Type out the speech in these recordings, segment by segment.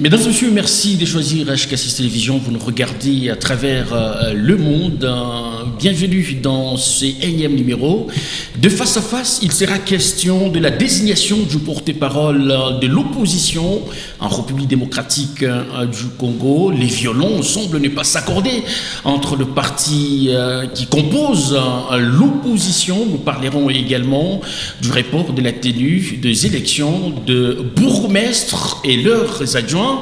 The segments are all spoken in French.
Mesdames et messieurs, merci de choisir HK6 Télévision. Vous nous regardez à travers le monde. Bienvenue dans ce énième numéro. De face à face, il sera question de la désignation du porte-parole de l'opposition en République démocratique du Congo. Les violons semblent ne pas s'accorder entre le parti qui compose l'opposition. Nous parlerons également du report de la tenue des élections de bourgmestres et leurs adjoints.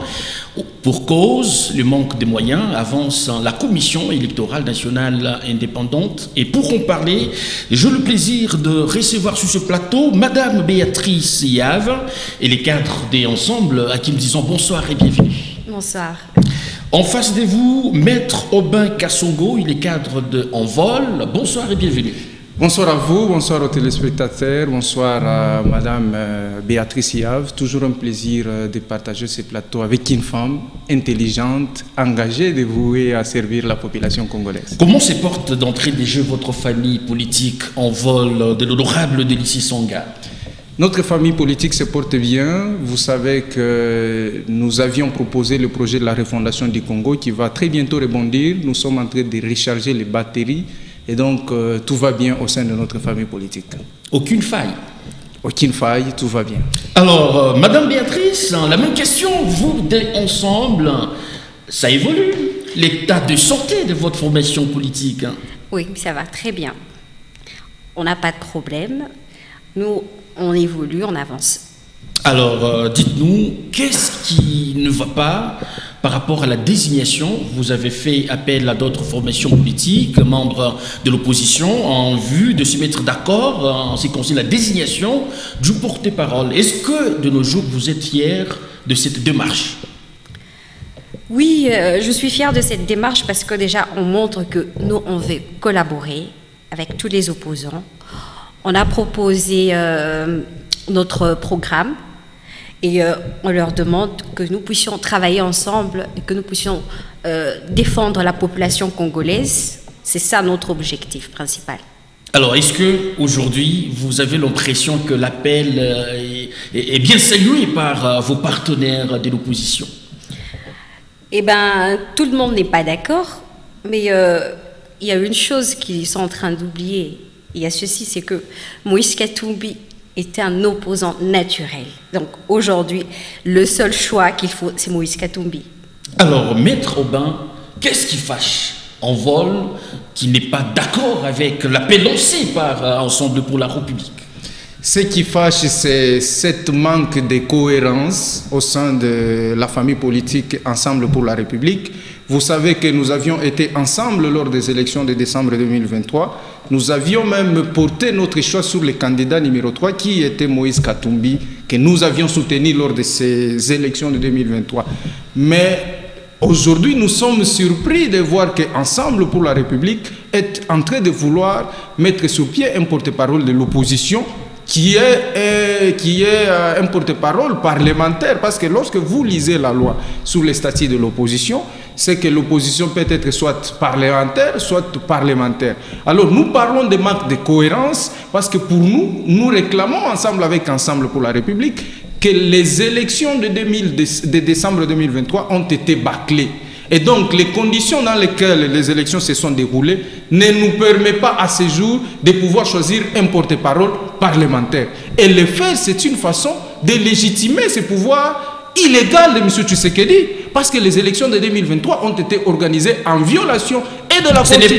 Pour cause, le manque de moyens, avance la Commission électorale nationale indépendante. Et pour en parler, j'ai le plaisir de recevoir sur ce plateau Madame Béatrice Yave et les cadres des Ensemble à qui nous disons bonsoir et bienvenue. Bonsoir. En face de vous, Maître Aubin Kassongo, il est cadre de Envol. Bonsoir et bienvenue. Bonsoir à vous, bonsoir aux téléspectateurs, bonsoir à Madame Béatrice Yave. Toujours un plaisir de partager ce plateau avec une femme intelligente, engagée, dévouée à servir la population congolaise. Comment se porte d'entrée des jeux votre famille politique Envol de l'honorable Délicie Songa? Notre famille politique se porte bien. Vous savez que nous avions proposé le projet de la refondation du Congo qui va très bientôt rebondir. Nous sommes en train de recharger les batteries. Et donc, tout va bien au sein de notre famille politique. Aucune faille? Aucune faille, tout va bien. Alors, Madame Béatrice, la même question, vous, des Ensemble, ça évolue, l'état de santé de votre formation politique? Oui, ça va très bien. On n'a pas de problème. Nous, on évolue, on avance. Alors, dites-nous, qu'est-ce qui ne va pas par rapport à la désignation? Vous avez fait appel à d'autres formations politiques, membres de l'opposition, en vue de se mettre d'accord en ce qui concerne la désignation du porte-parole. Est-ce que, de nos jours, vous êtes fiers de cette démarche? Oui, je suis fière de cette démarche parce que déjà, on montre que nous, on veut collaborer avec tous les opposants. On a proposé notre programme. Et on leur demande que nous puissions travailler ensemble et que nous puissions défendre la population congolaise. C'est ça notre objectif principal. Alors, est-ce qu'aujourd'hui, vous avez l'impression que l'appel est bien salué par vos partenaires de l'opposition? Eh bien, tout le monde n'est pas d'accord, mais il y a une chose qu'ils sont en train d'oublier. Il y a ceci, c'est que Moïse Katumbi était un opposant naturel. Donc aujourd'hui, le seul choix qu'il faut, c'est Moïse Katumbi. Alors, Maître Aubin, qu'est-ce qui fâche Envol qui n'est pas d'accord avec l'appel lancé par Ensemble pour la République? Ce qui fâche, c'est cette manque de cohérence au sein de la famille politique Ensemble pour la République. Vous savez que nous avions été ensemble lors des élections de décembre 2023. Nous avions même porté notre choix sur le candidat numéro 3 qui était Moïse Katumbi, que nous avions soutenu lors de ces élections de 2023. Mais aujourd'hui, nous sommes surpris de voir qu'Ensemble pour la République est en train de vouloir mettre sur pied un porte-parole de l'opposition qui est un porte-parole parlementaire, parce que lorsque vous lisez la loi sur les statuts de l'opposition, c'est que l'opposition peut être soit parlementaire, soit parlementaire. Alors nous parlons de manque de cohérence, parce que pour nous, nous réclamons ensemble avec Ensemble pour la République que les élections de décembre 2023 ont été bâclées. Et donc, les conditions dans lesquelles les élections se sont déroulées ne nous permettent pas à ce jour de pouvoir choisir un porte-parole parlementaire. Et le faire, c'est une façon de légitimer ce pouvoir illégal de M. Tshisekedi, parce que les élections de 2023 ont été organisées en violation et de la Constitution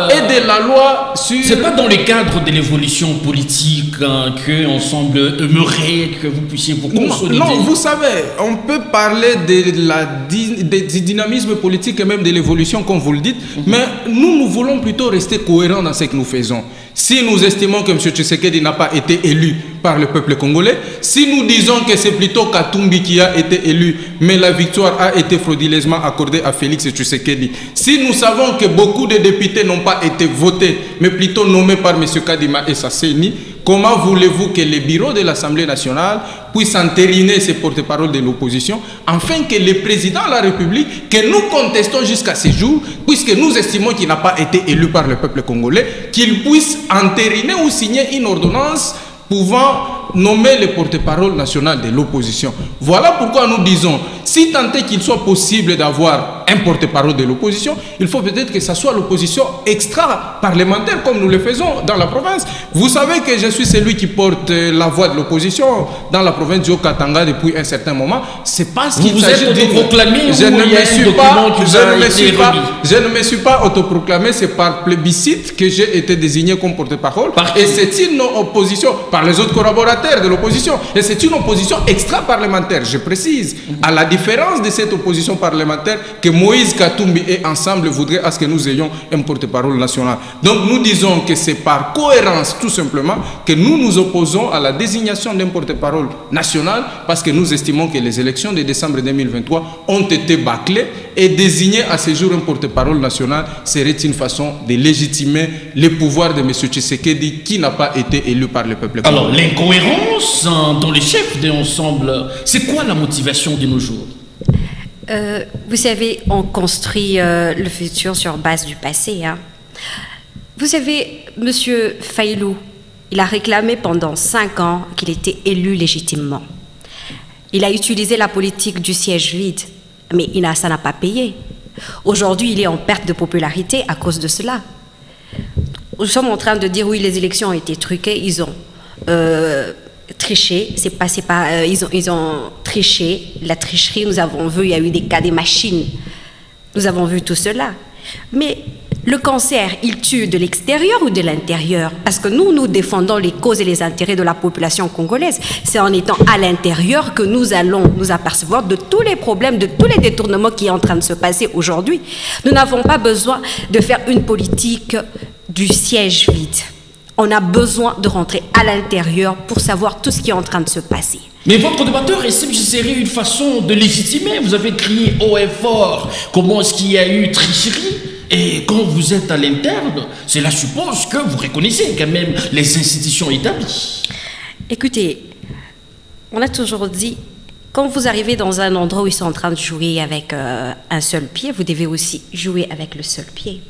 et de la loi sur... C'est pas dans le cadre de l'évolution politique que Ensemble aimerait que vous puissiez vous consolider? Non, vous savez, on peut parler du dynamisme politique et même de l'évolution, comme vous le dites, mais nous voulons plutôt rester cohérents dans ce que nous faisons. Si nous estimons que M. Tshisekedi n'a pas été élu par le peuple congolais, si nous disons que c'est plutôt Katumbi qui a été élu, mais la victoire a été frauduleusement accordée à Félix Tshisekedi, si nous savons que beaucoup de députés n'ont pas été votés, mais plutôt nommés par M. Kadima et Sasseni, comment voulez-vous que les bureaux de l'Assemblée nationale puissent entériner ces porte-parole de l'opposition, afin que le président de la République, que nous contestons jusqu'à ce jour, puisque nous estimons qu'il n'a pas été élu par le peuple congolais, qu'il puisse entériner ou signer une ordonnance pouvant nommer le porte-parole national de l'opposition. Voilà pourquoi nous disons, si tant est qu'il soit possible d'avoir un porte-parole de l'opposition, il faut peut-être que ce soit l'opposition extra-parlementaire comme nous le faisons dans la province. Vous savez que je suis celui qui porte la voix de l'opposition dans la province du Haut-Katanga depuis un certain moment. C'est parce qu'il s'agit de autoproclamé. Je ne me suis pas autoproclamé, c'est par plébiscite que j'ai été désigné comme porte-parole. Et c'est une opposition par les autres collaborateurs de l'opposition. Et c'est une opposition extra-parlementaire, je précise. À la différence de cette opposition parlementaire que Moïse Katumbi et ensemble voudraient à ce que nous ayons un porte-parole national. Donc nous disons que c'est par cohérence tout simplement que nous nous opposons à la désignation d'un porte-parole national parce que nous estimons que les élections de décembre 2023 ont été bâclées et désigner à ce jour un porte-parole national serait une façon de légitimer les pouvoirs de M. Tshisekedi qui n'a pas été élu par le peuple. Alors l'incohérence dans les chefs d'ensemble, c'est quoi la motivation de nos jours? Vous savez, on construit le futur sur base du passé. Hein. Vous savez, M. Faïlou, il a réclamé pendant 5 ans qu'il était élu légitimement. Il a utilisé la politique du siège vide, mais ça n'a pas payé. Aujourd'hui, il est en perte de popularité à cause de cela. Nous sommes en train de dire oui, les élections ont été truquées, ils ont triché, ils ont triché, la tricherie, nous avons vu, il y a eu des cas des machines, nous avons vu tout cela. Mais le cancer, il tue de l'extérieur ou de l'intérieur? Parce que nous défendons les causes et les intérêts de la population congolaise. C'est en étant à l'intérieur que nous allons nous apercevoir de tous les problèmes, de tous les détournements qui sont en train de se passer aujourd'hui. Nous n'avons pas besoin de faire une politique du siège vide. On a besoin de rentrer à l'intérieur pour savoir tout ce qui est en train de se passer. Mais votre débatteur estime que ce serait une façon de légitimer. Vous avez crié haut et fort comment est-ce qu'il y a eu tricherie. Et quand vous êtes à l'interne, cela suppose que vous reconnaissez quand même les institutions établies. Écoutez, on a toujours dit, quand vous arrivez dans un endroit où ils sont en train de jouer avec un seul pied, vous devez aussi jouer avec le seul pied.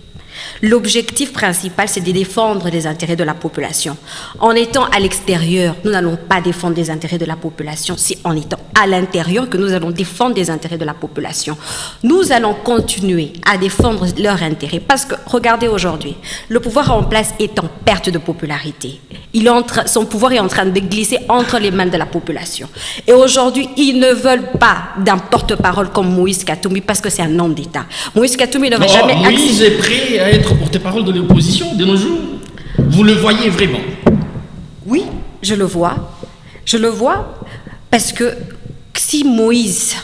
L'objectif principal, c'est de défendre les intérêts de la population. En étant à l'extérieur, nous n'allons pas défendre les intérêts de la population. C'est en étant à l'intérieur que nous allons défendre les intérêts de la population. Nous allons continuer à défendre leurs intérêts parce que, regardez aujourd'hui, le pouvoir en place est en perte de popularité. Son pouvoir est en train de glisser entre les mains de la population. Et aujourd'hui, ils ne veulent pas d'un porte-parole comme Moïse Katumbi parce que c'est un homme d'État. Moïse Katumbi ne va jamais accepter. Moïse est prêt à être porte-parole de l'opposition de nos jours. Vous le voyez vraiment? Oui, je le vois. Je le vois parce que si Moïse,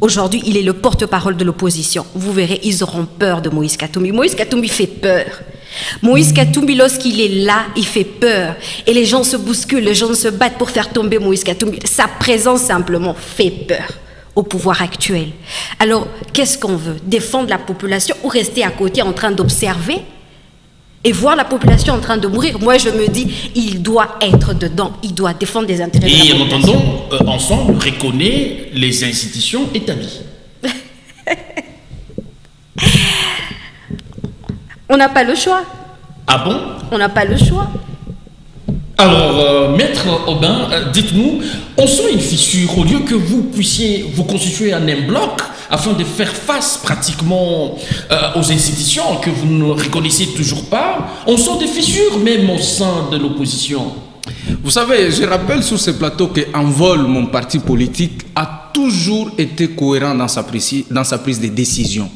aujourd'hui, il est le porte-parole de l'opposition, vous verrez, ils auront peur de Moïse Katumbi. Moïse Katumbi fait peur. Moïse Katumbi, lorsqu'il est là, il fait peur. Et les gens se bousculent, les gens se battent pour faire tomber Moïse Katumbi. Sa présence simplement fait peur au pouvoir actuel. Alors, qu'est-ce qu'on veut? Défendre la population ou rester à côté en train d'observer et voir la population en train de mourir? Moi, je me dis, il doit être dedans, il doit défendre des intérêts de la population. Et en entendant, ensemble, reconnaît les institutions établies. On n'a pas le choix. Ah bon? On n'a pas le choix. Alors, Maître Aubin, dites-nous, on sent une fissure au lieu que vous puissiez vous constituer en un bloc afin de faire face pratiquement aux institutions que vous ne reconnaissez toujours pas. On sent des fissures même au sein de l'opposition. Vous savez, je rappelle sur ce plateau qu'Envol, mon parti politique, a toujours été cohérent dans sa prise de décision.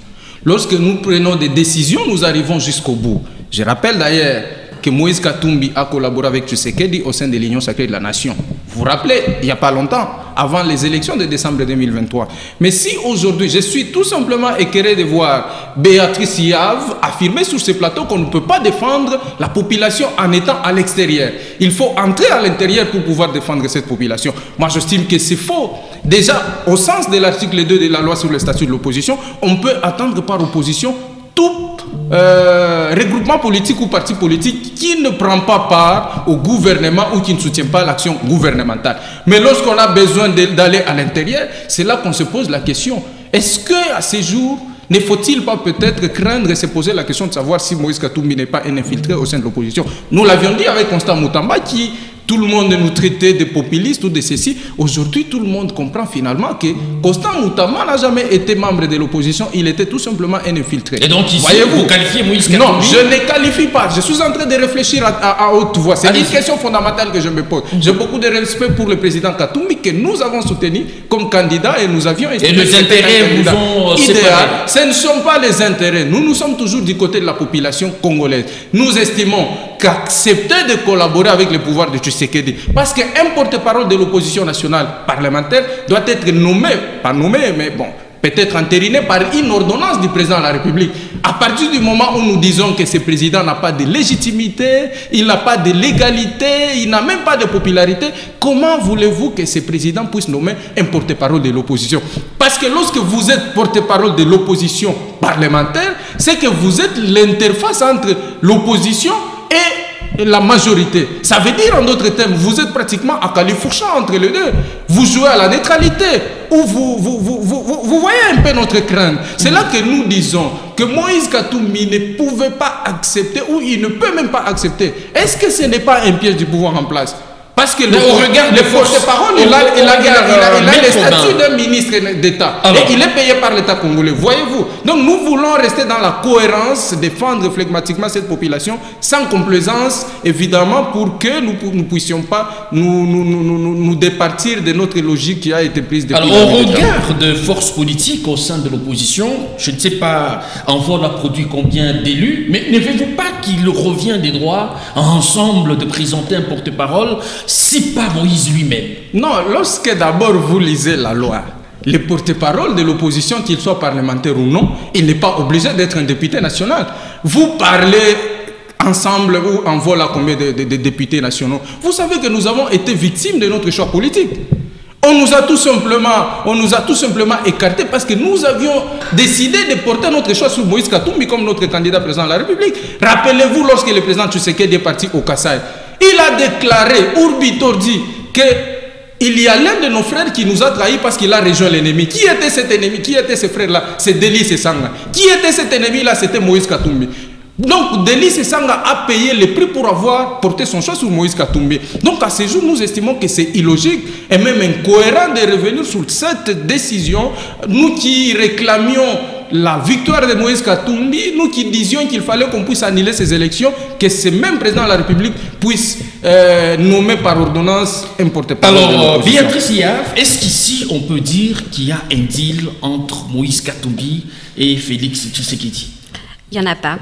Lorsque nous prenons des décisions, nous arrivons jusqu'au bout. Je rappelle d'ailleurs que Moïse Katumbi a collaboré avec Tshisekedi au sein de l'Union sacrée de la Nation. Vous vous rappelez, il n'y a pas longtemps, avant les élections de décembre 2023. Mais si aujourd'hui, je suis tout simplement écœuré de voir Béatrice Yave affirmer sur ce plateau qu'on ne peut pas défendre la population en étant à l'extérieur. Il faut entrer à l'intérieur pour pouvoir défendre cette population. Moi, j'estime que c'est faux. Déjà, au sens de l'article 2 de la loi sur le statut de l'opposition, on peut attendre par opposition tout regroupement politique ou parti politique qui ne prend pas part au gouvernement ou qui ne soutient pas l'action gouvernementale. Mais lorsqu'on a besoin d'aller à l'intérieur, c'est là qu'on se pose la question. Est-ce qu'à ces jours, ne faut-il pas peut-être craindre et se poser la question de savoir si Moïse Katumbi n'est pas un infiltré au sein de l'opposition? Nous l'avions dit avec Constant Moutamba qui tout le monde nous traitait de populistes ou de ceci. Aujourd'hui, tout le monde comprend finalement que Constant Moutama n'a jamais été membre de l'opposition. Il était tout simplement un infiltré. Et donc ici, vous qualifiez Moïse Katumbi? Non, je ne qualifie pas. Je suis en train de réfléchir à haute voix. C'est une question fondamentale que je me pose. J'ai beaucoup de respect pour le président Katumbi que nous avons soutenu comme candidat et nous avions estimé. Et les intérêts vous ont séparés. Ce ne sont pas les intérêts. Nous sommes toujours du côté de la population congolaise. Nous estimons qu'accepter de collaborer avec le pouvoir de Tshisekedi, parce qu'un porte-parole de l'opposition nationale parlementaire doit être nommé, pas nommé, mais bon, peut-être entériné par une ordonnance du président de la République. À partir du moment où nous disons que ce président n'a pas de légitimité, il n'a pas de légalité, il n'a même pas de popularité, comment voulez-vous que ce président puisse nommer un porte-parole de l'opposition? Parce que lorsque vous êtes porte-parole de l'opposition parlementaire, c'est que vous êtes l'interface entre l'opposition et la majorité. Ça veut dire en d'autres termes, vous êtes pratiquement à califourchon entre les deux. Vous jouez à la neutralité, ou vous voyez un peu notre crainte. C'est là que nous disons que Moïse Katumbi ne pouvait pas accepter, ou il ne peut même pas accepter. Est-ce que ce n'est pas un piège du pouvoir en place? Parce que on regarde le porte-parole, il a le statut d'un ministre d'État. Et il est payé par l'État congolais, voyez-vous. Donc nous voulons rester dans la cohérence, défendre flegmatiquement cette population, sans complaisance, évidemment, pour que nous ne puissions pas nous départir de notre logique qui a été prise depuis. Alors, au regard de forces politiques au sein de l'opposition, je ne sais pas, Envol a produit combien d'élus, mais ne voyez-vous pas qu'il revient des droits ensemble de présenter un porte-parole, si pas Moïse lui-même? Non, lorsque d'abord vous lisez la loi, le porte-parole de l'opposition, qu'il soit parlementaire ou non, il n'est pas obligé d'être un député national. Vous parlez ensemble ou en vol à combien de députés nationaux? Vous savez que nous avons été victimes de notre choix politique. On nous a tout simplement écartés parce que nous avions décidé de porter notre choix sur Moïse Katumbi comme notre candidat président de la République. Rappelez-vous, lorsque le président Tshisekedi est parti au Kasaï, il a déclaré, Urbi Tordi, qu'il y a l'un de nos frères qui nous a trahis parce qu'il a rejoint l'ennemi. Qui était cet ennemi? Qui était ce frère-là? C'est Delis Sanga. Qui était cet ennemi-là? C'était Moïse Katumbi. Donc, Delis Sanga a payé le prix pour avoir porté son choix sur Moïse Katumbi. Donc, à ce jour, nous estimons que c'est illogique et même incohérent de revenir sur cette décision. Nous qui réclamions la victoire de Moïse Katumbi, nous qui disions qu'il fallait qu'on puisse annuler ces élections, que ce même président de la République puisse nommer par ordonnance un porte-parole. Alors, Béatrice Yaf, est-ce qu'ici on peut dire qu'il y a un deal entre Moïse Katumbi et Félix Tshisekedi? Il n'y en a pas.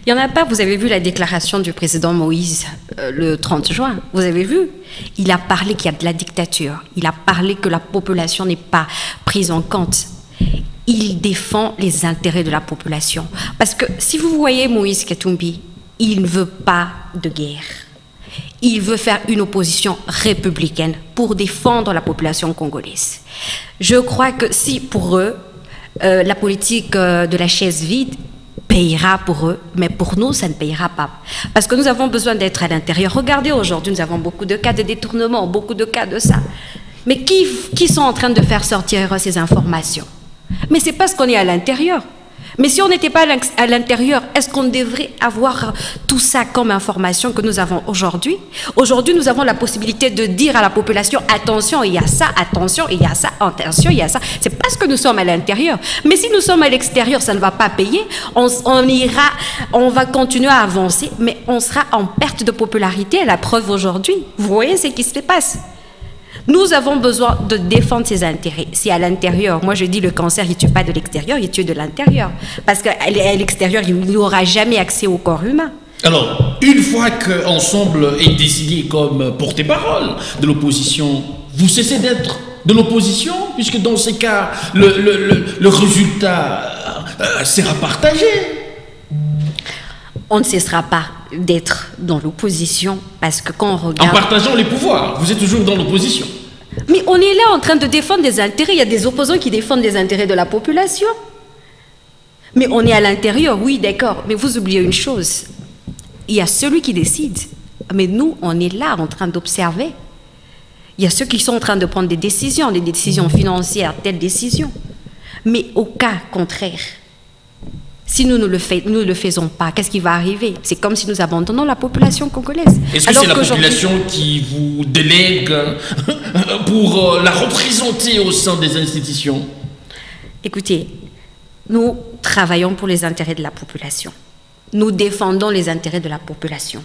Il n'y en a pas. Vous avez vu la déclaration du président Moïse le 30 juin. Vous avez vu? Il a parlé qu'il y a de la dictature. Il a parlé que la population n'est pas prise en compte. Il défend les intérêts de la population. Parce que si vous voyez Moïse Katumbi, il ne veut pas de guerre. Il veut faire une opposition républicaine pour défendre la population congolaise. Je crois que si pour eux, la politique de la chaise vide payera pour eux, mais pour nous, ça ne payera pas. Parce que nous avons besoin d'être à l'intérieur. Regardez, aujourd'hui, nous avons beaucoup de cas de détournement, beaucoup de cas de ça. Mais qui sont en train de faire sortir ces informations? Mais c'est parce qu'on est à l'intérieur. Mais si on n'était pas à l'intérieur, est-ce qu'on devrait avoir tout ça comme information que nous avons aujourd'hui? Aujourd'hui, nous avons la possibilité de dire à la population, attention, il y a ça, attention, il y a ça, attention, il y a ça. C'est parce que nous sommes à l'intérieur. Mais si nous sommes à l'extérieur, ça ne va pas payer. On va continuer à avancer, mais on sera en perte de popularité. La preuve aujourd'hui, vous voyez ce qui se passe. Nous avons besoin de défendre ses intérêts. Si à l'intérieur, moi je dis le cancer, il ne tue pas de l'extérieur, il tue de l'intérieur. Parce qu'à l'extérieur, il n'aura jamais accès au corps humain. Alors, une fois qu'Ensemble est désigné comme porte-parole de l'opposition, vous cessez d'être de l'opposition, puisque dans ces cas, le résultat sera partagé. On ne cessera pas d'être dans l'opposition parce que quand on regarde... En partageant les pouvoirs, vous êtes toujours dans l'opposition. Mais on est là en train de défendre des intérêts. Il y a des opposants qui défendent les intérêts de la population. Mais on est à l'intérieur, oui, d'accord. Mais vous oubliez une chose. Il y a celui qui décide. Mais nous, on est là en train d'observer. Il y a ceux qui sont en train de prendre des décisions financières, telles décisions. Mais au cas contraire, Si nous ne le faisons pas, qu'est-ce qui va arriver? C'est comme si nous abandonnons la population congolaise. Est-ce que c'est la population qui vous délègue pour la représenter au sein des institutions? Écoutez, nous travaillons pour les intérêts de la population. Nous défendons les intérêts de la population.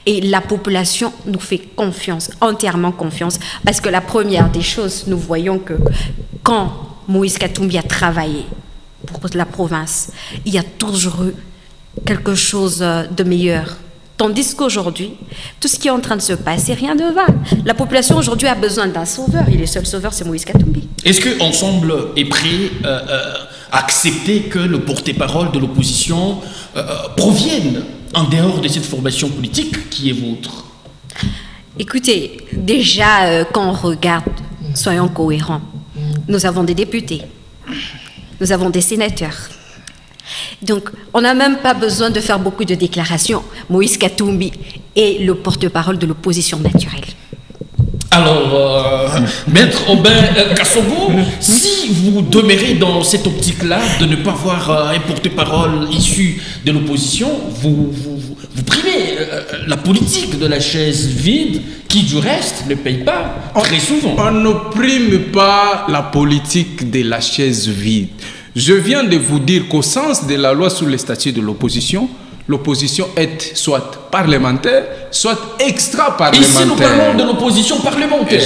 Et la population nous fait confiance, entièrement confiance, parce que la première des choses, nous voyons que quand Moïse Katumbi a travaillé pour la province, il y a toujours eu quelque chose de meilleur. Tandis qu'aujourd'hui, tout ce qui est en train de se passer, rien ne va. La population aujourd'hui a besoin d'un sauveur, et le seul sauveur, c'est Moïse Katumbi. Est-ce que Ensemble est prêt à accepter que le porte-parole de l'opposition provienne en dehors de cette formation politique qui est vôtre? Écoutez, déjà, quand on regarde, soyons cohérents, nous avons des députés, nous avons des sénateurs. Donc, on n'a même pas besoin de faire beaucoup de déclarations. Moïse Katumbi est le porte-parole de l'opposition naturelle. Alors, Maître Aubin Kassogo, si vous demeurez dans cette optique-là de ne pas avoir un porte-parole issu de l'opposition, vous primez la politique de la chaise vide qui, du reste, ne paye pas très souvent. On ne prime pas la politique de la chaise vide. Je viens de vous dire qu'au sens de la loi sur les statuts de l'opposition est soit parlementaire, soit extra-parlementaire. Ici, nous parlons de l'opposition parlementaire.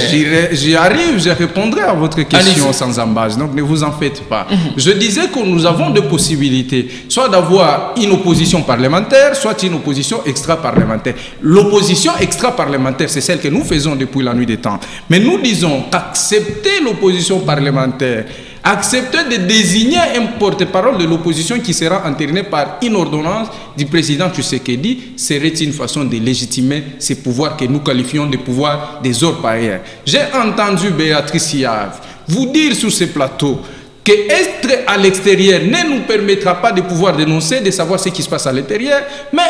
J'y arrive, je répondrai à votre question sans embâche, donc ne vous en faites pas. Je disais que nous avons deux possibilités, soit d'avoir une opposition parlementaire, soit une opposition extra-parlementaire. L'opposition extra-parlementaire, c'est celle que nous faisons depuis la nuit des temps. Mais nous disons qu'accepter l'opposition parlementaire, accepter de désigner un porte-parole de l'opposition qui sera entériné par une ordonnance du président Tshisekedi serait une façon de légitimer ces pouvoirs que nous qualifions de pouvoirs des ordres païens. J'ai entendu Béatrice Yave vous dire sur ce plateau que être à l'extérieur ne nous permettra pas de pouvoir dénoncer, de savoir ce qui se passe à l'intérieur, mais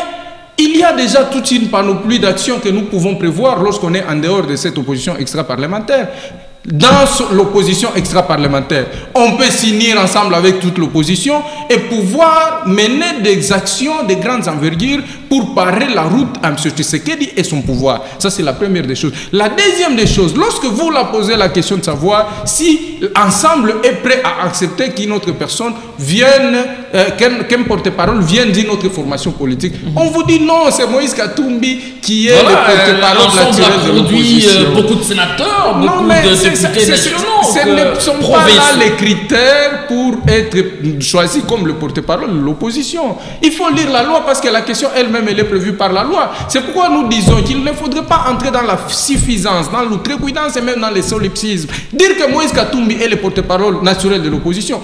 il y a déjà toute une panoplie d'actions que nous pouvons prévoir lorsqu'on est en dehors de cette opposition extra-parlementaire. Dans l'opposition extra-parlementaire, on peut s'unir ensemble avec toute l'opposition et pouvoir mener des actions de grandes envergures pour parer la route à M. Tshisekedi et son pouvoir. Ça, c'est la première des choses. La deuxième des choses, lorsque vous la posez la question de savoir si Ensemble est prêt à accepter qu'une autre personne vienne, qu'un porte-parole vienne d'une autre formation politique, on vous dit non, c'est Moïse Katumbi qui est le porte-parole naturel de l'opposition. Beaucoup de sénateurs, beaucoup de députés nationaux. Ce ne sont pas là les critères pour être choisi comme le porte-parole de l'opposition. Il faut lire la loi parce que la question elle-même elle est prévue par la loi. C'est pourquoi nous disons qu'il ne faudrait pas entrer dans la suffisance, dans l'outrecuidance et même dans les solipsismes. Dire que Moïse Katumbi est le porte-parole naturel de l'opposition,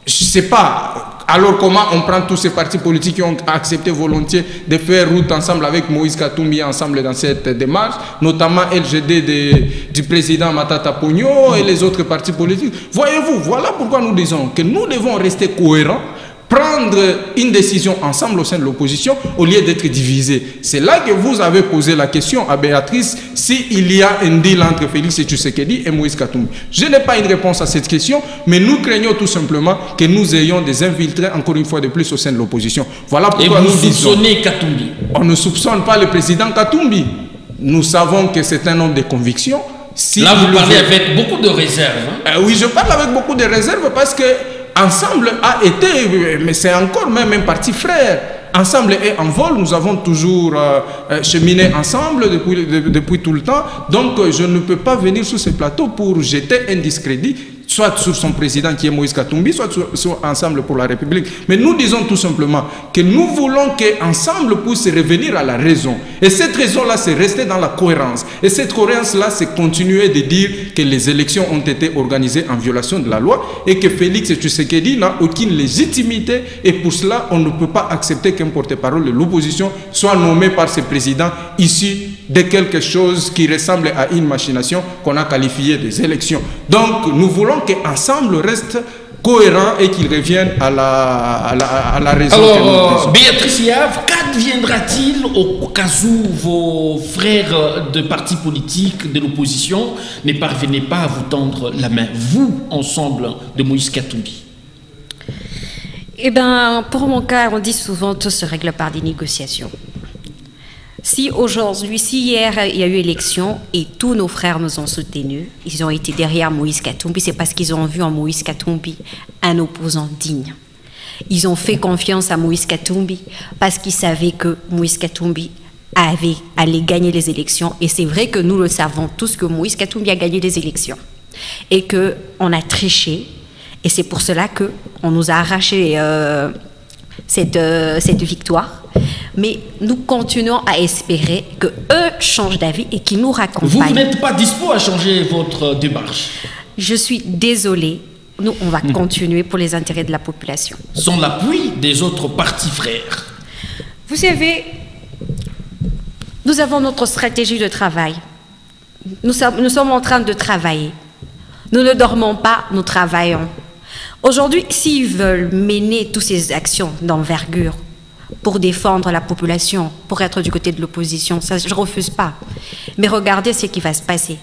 je ne sais pas. Alors comment on prend tous ces partis politiques qui ont accepté volontiers de faire route ensemble avec Moïse Katumbi ensemble dans cette démarche, notamment LGD du président Matata Pogno et les autres partis politiques. Voyez-vous, voilà pourquoi nous disons que nous devons rester cohérents, prendre une décision ensemble au sein de l'opposition au lieu d'être divisés. C'est là que vous avez posé la question à Béatrice s'il y a un deal entre Félix Tshisekedi et Moïse Katumbi. Je n'ai pas une réponse à cette question, mais nous craignons tout simplement que nous ayons des infiltrés encore une fois de plus au sein de l'opposition. Voilà pourquoi nous disons... Et vous soupçonnez Katumbi? On ne soupçonne pas le président Katumbi. Nous savons que c'est un homme de conviction. Si là, vous parlez avec beaucoup de réserves. Hein? Oui, je parle avec beaucoup de réserves parce que Ensemble a été, mais c'est encore même un parti frère. Ensemble est en vol, nous avons toujours cheminé ensemble depuis tout le temps. Donc je ne peux pas venir sur ce plateau pour jeter un discrédit, soit sur son président qui est Moïse Katumbi, soit sur Ensemble pour la République. Mais nous disons tout simplement que nous voulons qu'Ensemble puisse revenir à la raison. Et cette raison-là, c'est rester dans la cohérence. Et cette cohérence-là, c'est continuer de dire que les élections ont été organisées en violation de la loi et que Félix Tshisekedi n'a aucune légitimité. Et pour cela, on ne peut pas accepter qu'un porte-parole de l'opposition soit nommé par ce président issu de quelque chose qui ressemble à une machination qu'on a qualifiée des élections. Donc, nous voulons qu'Ensemble reste cohérent et qu'il revienne à la raison. Alors, Béatrice Yave, qu'adviendra-t-il au cas où vos frères de partis politiques de l'opposition ne parvenaient pas à vous tendre la main, vous, Ensemble de Moïse Katumbi? Eh bien, pour mon cas, on dit souvent tout se règle par des négociations. Si hier il y a eu élection et tous nos frères nous ont soutenus, ils ont été derrière Moïse Katumbi, c'est parce qu'ils ont vu en Moïse Katumbi un opposant digne. Ils ont fait confiance à Moïse Katumbi parce qu'ils savaient que Moïse Katumbi allait gagner les élections. Et c'est vrai que nous le savons tous que Moïse Katumbi a gagné les élections et qu'on a triché. Et c'est pour cela qu'on nous a arraché cette victoire. Mais nous continuons à espérer qu'eux changent d'avis et qu'ils nous raccompagnent. Vous n'êtes pas dispo à changer votre démarche? Je suis désolée. Nous, on va continuer pour les intérêts de la population. Sans l'appui des autres partis frères. Vous savez, nous avons notre stratégie de travail. Nous sommes en train de travailler. Nous ne dormons pas, nous travaillons. Aujourd'hui, s'ils veulent mener toutes ces actions d'envergure pour défendre la population, pour être du côté de l'opposition, ça je ne refuse pas. Mais regardez ce qui va se passer.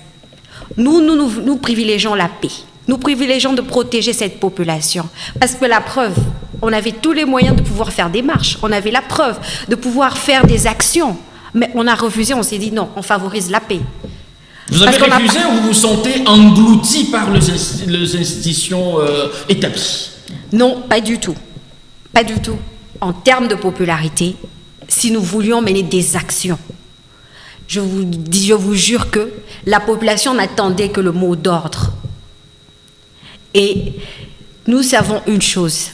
Nous privilégions la paix. Nous privilégions de protéger cette population. Parce que la preuve, on avait tous les moyens de pouvoir faire des marches. On avait la preuve de pouvoir faire des actions. Mais on a refusé, on s'est dit non, on favorise la paix. Vous avez refusé ou vous vous sentez englouti par les institutions établies? Non, pas du tout. Pas du tout. En termes de popularité, si nous voulions mener des actions, je vous jure que la population n'attendait que le mot d'ordre. Et nous savons une chose.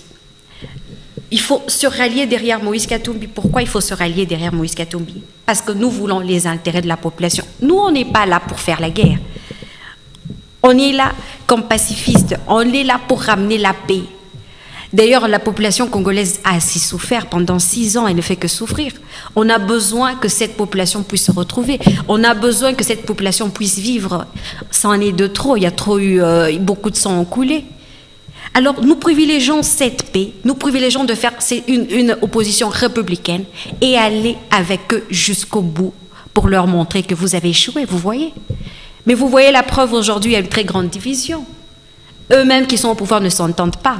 Il faut se rallier derrière Moïse Katumbi. Pourquoi il faut se rallier derrière Moïse Katumbi? Parce que nous voulons les intérêts de la population. Nous, on n'est pas là pour faire la guerre. On est là comme pacifistes. On est là pour ramener la paix. D'ailleurs, la population congolaise a assez souffert pendant 6 ans. Elle ne fait que souffrir. On a besoin que cette population puisse se retrouver. On a besoin que cette population puisse vivre. Ça en est de trop. Il y a trop eu beaucoup de sang coulé. Alors, nous privilégions cette paix. Nous privilégions de faire une opposition républicaine et aller avec eux jusqu'au bout pour leur montrer que vous avez échoué, vous voyez. Mais vous voyez la preuve aujourd'hui, il y a une très grande division. Eux-mêmes qui sont au pouvoir ne s'entendent pas.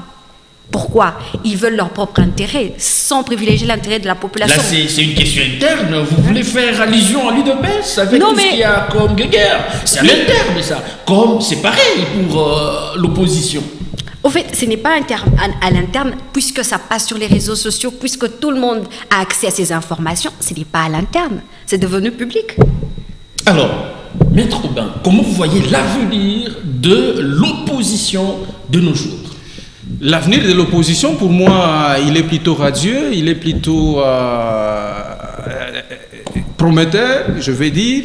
Pourquoi? Ils veulent leur propre intérêt, sans privilégier l'intérêt de la population. Là, c'est une question interne. Vous voulez faire allusion à l'UDPS avec tout ce qu'il y a comme guerre. C'est à l'interne, ça. Comme c'est pareil pour l'opposition. Au fait, ce n'est pas à l'interne, puisque ça passe sur les réseaux sociaux, puisque tout le monde a accès à ces informations. Ce n'est pas à l'interne, c'est devenu public. Alors, Maître Aubin, comment vous voyez l'avenir de l'opposition de nos jours? L'avenir de l'opposition, pour moi, il est plutôt radieux, il est plutôt prometteur, je vais dire,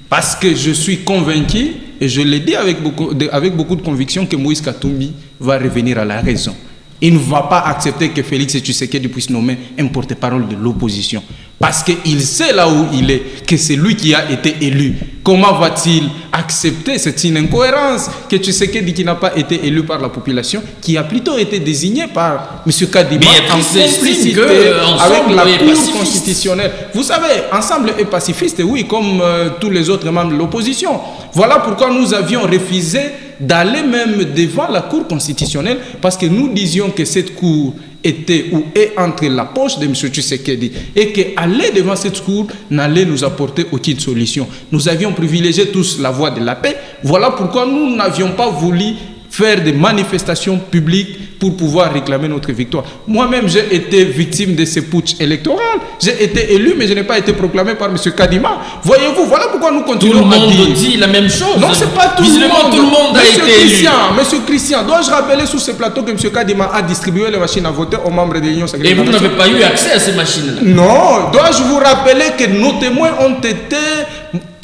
parce que je suis convaincu, et je l'ai dit avec beaucoup de conviction, que Moïse Katumbi va revenir à la raison. Il ne va pas accepter que Félix Tshisekedi puisse nommer un porte-parole de l'opposition. Parce qu'il sait là où il est, que c'est lui qui a été élu. Comment va-t-il accepter? C'est une incohérence que Tshisekedi, qui n'a pas été élu par la population, qui a plutôt été désigné par M. Kadima en complicité avec la Cour constitutionnelle. Vous savez, Ensemble est pacifiste, oui, comme tous les autres membres de l'opposition. Voilà pourquoi nous avions refusé d'aller même devant la Cour constitutionnelle, parce que nous disions que cette Cour était ou est entre la poche de M. Tshisekedi et qu'aller devant cette Cour n'allait nous apporter aucune solution. Nous avions privilégié tous la voie de la paix. Voilà pourquoi nous n'avions pas voulu faire des manifestations publiques pour pouvoir réclamer notre victoire. Moi-même, j'ai été victime de ce putsch électoral. J'ai été élu, mais je n'ai pas été proclamé par M. Kadima. Voyez-vous, voilà pourquoi nous continuons à dire... Tout le monde dit la même chose. Non, c'est pas tout le monde. Tout le monde a été élu. Monsieur Christian, dois-je rappeler sur ce plateau que M. Kadima a distribué les machines à voter aux membres de l'Union sacrée? Et vous n'avez pas eu accès à ces machines-là? Non. Dois-je vous rappeler que nos témoins ont été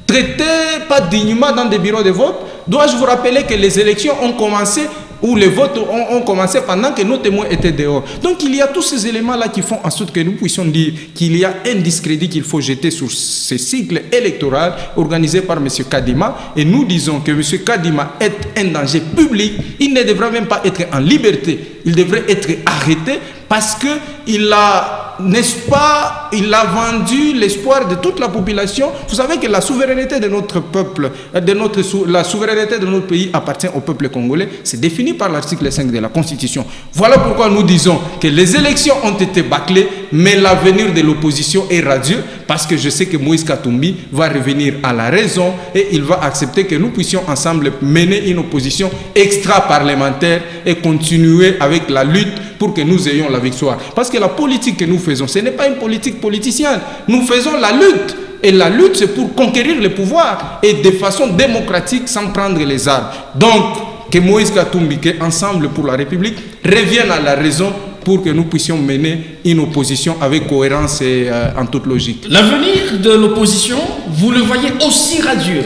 traités pas dignement dans des bureaux de vote? Dois-je vous rappeler que les élections ont commencé, ou les votes ont commencé pendant que nos témoins étaient dehors? Donc il y a tous ces éléments-là qui font en sorte que nous puissions dire qu'il y a un discrédit qu'il faut jeter sur ce cycle électoral organisé par M. Kadima. Et nous disons que M. Kadima est un danger public. Il ne devrait même pas être en liberté. Il devrait être arrêté parce qu'il a, n'est-ce pas, il a vendu l'espoir de toute la population. Vous savez que la souveraineté de notre peuple, la souveraineté de notre pays appartient au peuple congolais. C'est défini par l'article 5 de la Constitution. Voilà pourquoi nous disons que les élections ont été bâclées, mais l'avenir de l'opposition est radieux, parce que je sais que Moïse Katumbi va revenir à la raison et il va accepter que nous puissions ensemble mener une opposition extra-parlementaire et continuer avec la lutte pour que nous ayons la victoire. Parce que la politique que nous faisons, ce n'est pas une politique politicienne. Nous faisons la lutte. Et la lutte, c'est pour conquérir le pouvoir et de façon démocratique sans prendre les armes. Donc, que Moïse Katumbi, que Ensemble pour la République, revienne à la raison pour que nous puissions mener une opposition avec cohérence et en toute logique. L'avenir de l'opposition, vous le voyez aussi radieux?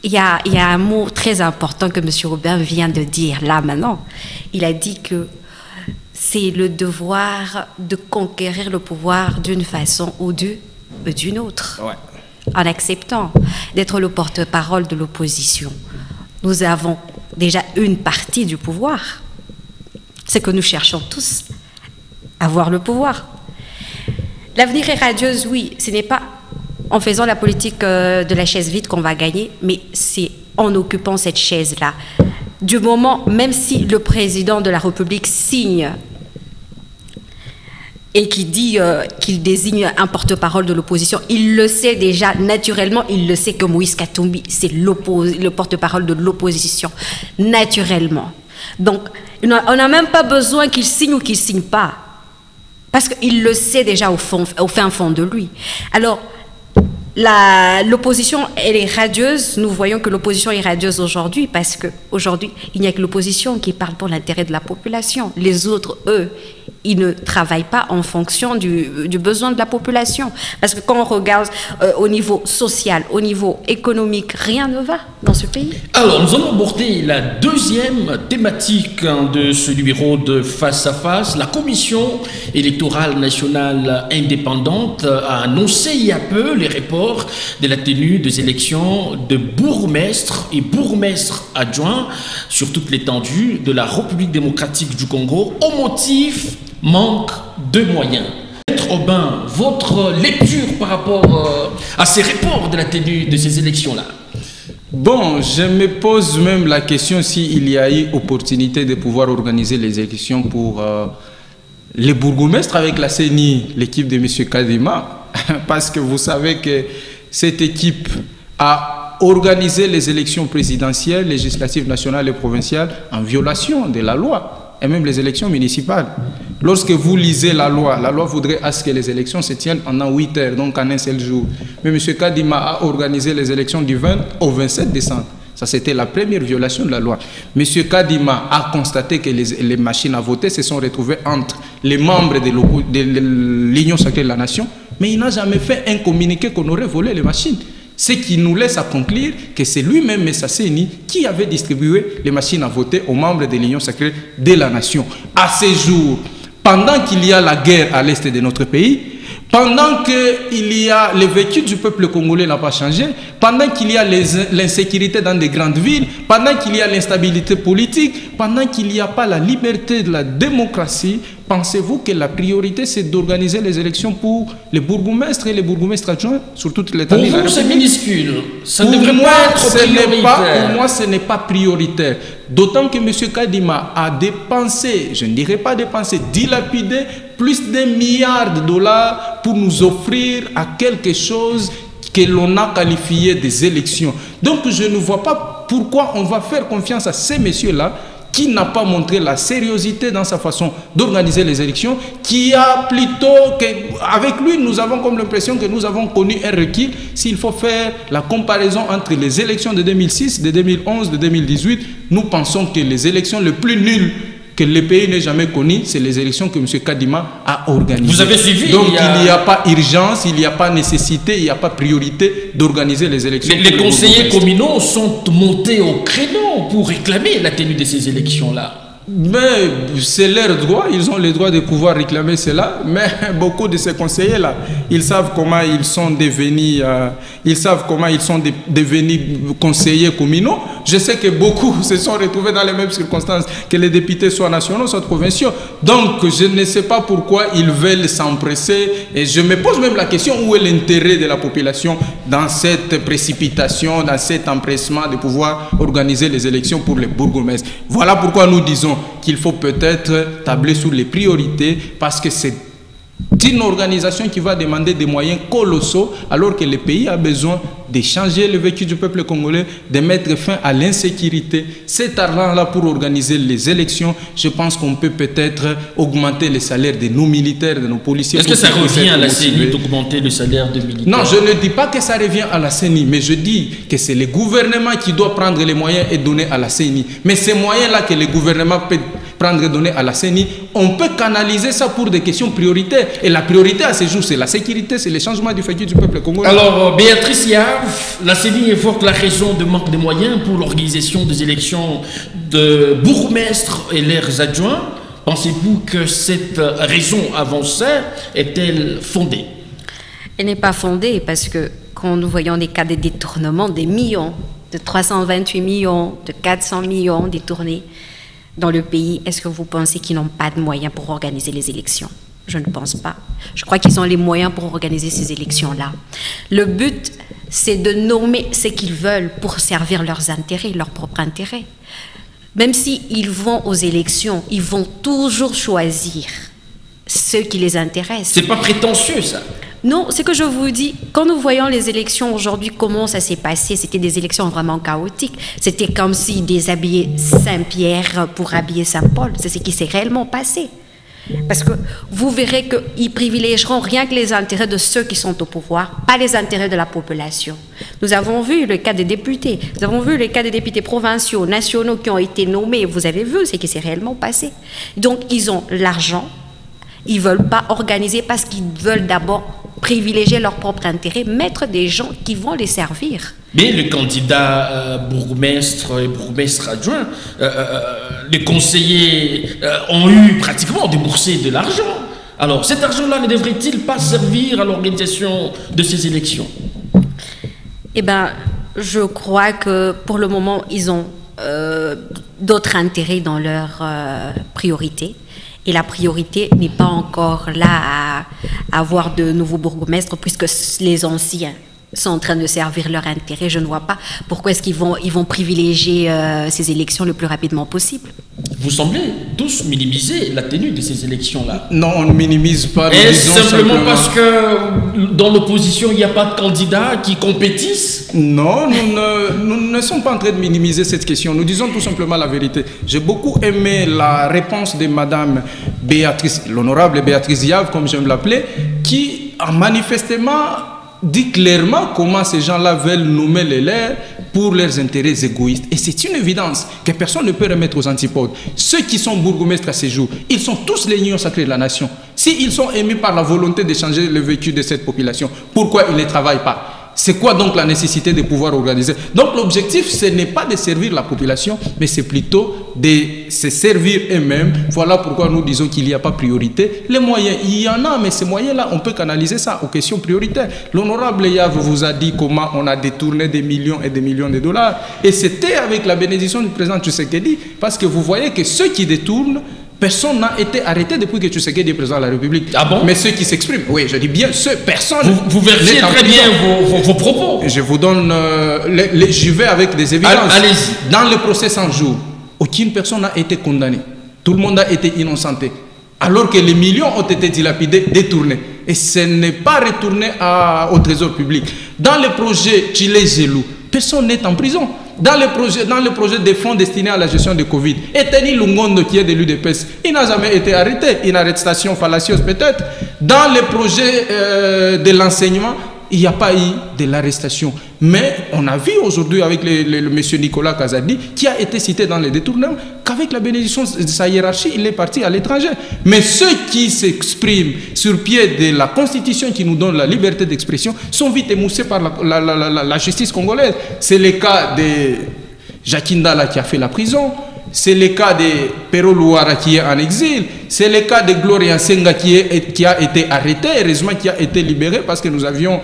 Il y a un mot très important que M. Robin vient de dire là maintenant. Il a dit que c'est le devoir de conquérir le pouvoir d'une façon ou d'une autre, Ouais. en acceptant d'être le porte-parole de l'opposition. Nous avons déjà une partie du pouvoir. C'est que nous cherchons tous à avoir le pouvoir. L'avenir est radieuse, oui. Ce n'est pas en faisant la politique de la chaise vide qu'on va gagner, mais c'est en occupant cette chaise-là. Du moment, même si le président de la République signe et qui dit qu'il désigne un porte-parole de l'opposition, il le sait déjà naturellement, il le sait que Moïse Katumbi, c'est le porte-parole de l'opposition, naturellement. Donc, on n'a même pas besoin qu'il signe ou qu'il ne signe pas, parce qu'il le sait déjà au fin fond de lui. Alors, l'opposition, elle est radieuse. Nous voyons que l'opposition est radieuse aujourd'hui, parce qu'aujourd'hui, il n'y a que l'opposition qui parle pour l'intérêt de la population. Les autres, eux, ils ne travaillent pas en fonction du besoin de la population. Parce que quand on regarde au niveau social, au niveau économique, rien ne va dans ce pays. Alors, nous allons aborder la deuxième thématique de ce numéro de Face à Face. La Commission électorale nationale indépendante a annoncé il y a peu les reports de la tenue des élections de bourgmestres et bourgmestres adjoints sur toute l'étendue de la République démocratique du Congo au motif manque de moyens. Maître Aubin, votre lecture par rapport à ces reports de la tenue de ces élections-là? Bon, je me pose même la question s'il y a eu opportunité de pouvoir organiser les élections pour les bourgmestres avec la CENI, l'équipe de M. Kadima, parce que vous savez que cette équipe a organisé les élections présidentielles, législatives, nationales et provinciales en violation de la loi, et même les élections municipales. Lorsque vous lisez la loi voudrait à ce que les élections se tiennent pendant 8 heures, donc en un seul jour. Mais M. Kadima a organisé les élections du 20 au 27 décembre. Ça, c'était la première violation de la loi. M. Kadima a constaté que les machines à voter se sont retrouvées entre les membres de l'Union sacrée de la nation, mais il n'a jamais fait un communiqué qu'on aurait volé les machines. Ce qui nous laisse à conclure que c'est lui-même, M. Sasseni, qui avait distribué les machines à voter aux membres de l'Union sacrée de la nation. À ces jours, pendant qu'il y a la guerre à l'est de notre pays, pendant qu'il y a le vécu du peuple congolais n'a pas changé, pendant qu'il y a l'insécurité dans des grandes villes, pendant qu'il y a l'instabilité politique, pendant qu'il n'y a pas la liberté de la démocratie, pensez-vous que la priorité c'est d'organiser les élections pour les bourgmestres et les bourgmestres adjoints sur toute l'étendue? Pour vous, c'est minuscule. Ça ne devrait pas être prioritaire. Pour moi, ce n'est pas prioritaire. D'autant que M. Kadima a dépensé, je ne dirais pas dépensé, dilapidé plus d'1 milliard de dollars pour nous offrir à quelque chose que l'on a qualifié des élections. Donc je ne vois pas pourquoi on va faire confiance à ces messieurs-là qui n'a pas montré la sérieuxité dans sa façon d'organiser les élections, qui a plutôt que, avec lui, nous avons comme l'impression que nous avons connu un recul. S'il faut faire la comparaison entre les élections de 2006, de 2011, de 2018, nous pensons que les élections les plus nulles que le pays n'ait jamais connues, c'est les élections que M. Kadima a organisées. Vous avez suivi? Donc il n'y a pas urgence, il n'y a pas nécessité, il n'y a pas priorité d'organiser les élections. Les conseillers communaux sont montés au créneau pour réclamer la tenue de ces élections-là. Mais c'est leur droit, ils ont le droit de pouvoir réclamer cela, mais beaucoup de ces conseillers-là, ils savent comment ils sont devenus, devenus conseillers communaux. Je sais que beaucoup se sont retrouvés dans les mêmes circonstances que les députés, soit nationaux, soit provinciaux. Donc, je ne sais pas pourquoi ils veulent s'empresser. Et je me pose même la question, où est l'intérêt de la population dans cette précipitation, dans cet empressement de pouvoir organiser les élections pour les bourgmestres. Voilà pourquoi nous disons qu'il faut peut-être tabler sur les priorités, parce que c'est une organisation qui va demander des moyens colossaux, alors que le pays a besoin de changer le vécu du peuple congolais, de mettre fin à l'insécurité. Cet argent-là pour organiser les élections, je pense qu'on peut peut-être augmenter les salaires de nos militaires, de nos policiers. Est-ce que ça revient à la CENI d'augmenter le salaire des militaires? Non, je ne dis pas que ça revient à la CENI, mais je dis que c'est le gouvernement qui doit prendre les moyens et donner à la CENI. Mais ces moyens-là que le gouvernement peut prendre et donner à la CENI, on peut canaliser ça pour des questions prioritaires. Et la priorité à ce jour, c'est la sécurité, c'est le changement du vécu du peuple congolais. Alors, Béatrice Yave, la CENI évoque la raison de manque de moyens pour l'organisation des élections de bourgmestres et leurs adjoints. Pensez-vous que cette raison avancée est-elle fondée? Elle n'est pas fondée parce que quand nous voyons des cas de détournement, des millions, de 328 millions, de 400 millions détournés dans le pays, est-ce que vous pensez qu'ils n'ont pas de moyens pour organiser les élections? Je ne pense pas. Je crois qu'ils ont les moyens pour organiser ces élections-là. Le but, c'est de nommer ce qu'ils veulent pour servir leurs intérêts, leurs propres intérêts. Même s'ils vont aux élections, ils vont toujours choisir ceux qui les intéressent. C'est pas prétentieux, ça? Non, c'est que je vous dis, quand nous voyons les élections aujourd'hui, comment ça s'est passé, c'était des élections vraiment chaotiques. C'était comme si déshabiller Saint-Pierre pour habiller Saint-Paul. C'est ce qui s'est réellement passé. Parce que vous verrez qu'ils privilégieront rien que les intérêts de ceux qui sont au pouvoir, pas les intérêts de la population. Nous avons vu le cas des députés, nous avons vu le cas des députés provinciaux, nationaux qui ont été nommés. Vous avez vu ce qui s'est réellement passé. Donc, ils ont l'argent, ils ne veulent pas organiser parce qu'ils veulent d'abord privilégier leur propre intérêt, mettre des gens qui vont les servir. Mais les candidats bourgmestres et bourgmestres adjoints, les conseillers ont eu pratiquement déboursé de l'argent. Alors cet argent-là ne devrait-il pas servir à l'organisation de ces élections? Eh bien, je crois que pour le moment, ils ont d'autres intérêts dans leurs priorités. Et la priorité n'est pas encore là à avoir de nouveaux bourgmestres, puisque les anciens sont en train de servir leur intérêt. Je ne vois pas pourquoi est-ce qu'ils vont privilégier ces élections le plus rapidement possible. Vous semblez tous minimiser la tenue de ces élections-là. Non, on ne minimise pas. Est-ce simplement parce que dans l'opposition, il n'y a pas de candidats qui compétissent? Non, nous ne sommes pas en train de minimiser cette question. Nous disons tout simplement la vérité. J'ai beaucoup aimé la réponse de Madame Béatrice, l'honorable Béatrice Yave, comme j'aime l'appeler, qui a manifestement dit clairement comment ces gens-là veulent nommer les leurs pour leurs intérêts égoïstes. Et c'est une évidence que personne ne peut remettre aux antipodes. Ceux qui sont bourgmestres à ce jour, ils sont tous les lions sacrés de la nation. S'ils sont émis par la volonté de changer le vécu de cette population, pourquoi ils ne travaillent pas? C'est quoi donc la nécessité de pouvoir organiser? Donc l'objectif, ce n'est pas de servir la population, mais c'est plutôt de se servir eux-mêmes. Voilà pourquoi nous disons qu'il n'y a pas priorité. Les moyens, il y en a, mais ces moyens-là, on peut canaliser ça aux questions prioritaires. L'honorable Yave vous a dit comment on a détourné des millions et des millions de dollars. Et c'était avec la bénédiction du président Tshisekedi, parce que vous voyez que ceux qui détournent, personne n'a été arrêté depuis que Tshisekedi est président de la République. Ah bon? Mais ceux qui s'expriment, oui, je dis bien ceux, personne. Vous versiez très bien vos propos. Je vous donne, je vais avec des évidences. Allez-y. Dans le procès 100 jours, aucune personne n'a été condamnée. Tout le monde a été innocenté. Alors que les millions ont été dilapidés, détournés. Et ce n'est pas retourné au trésor public. Dans le projet Chile-Zelou, personne n'est en prison. Dans le projet des fonds destinés à la gestion de Covid, Eteni Lungondo, qui est de l'UDPS, il n'a jamais été arrêté. Une arrestation fallacieuse peut-être. Dans le projet de l'enseignement, il n'y a pas eu de l'arrestation. Mais on a vu aujourd'hui avec le monsieur Nicolas Kazadi, qui a été cité dans les détournements, qu'avec la bénédiction de sa hiérarchie, il est parti à l'étranger. Mais ceux qui s'expriment sur pied de la Constitution qui nous donne la liberté d'expression sont vite émoussés par la justice congolaise. C'est le cas de Jacques Ndala qui a fait la prison. C'est le cas de Pero Louara qui est en exil. C'est le cas de Gloria Senga qui a été arrêté, heureusement qui a été libéré parce que nous avions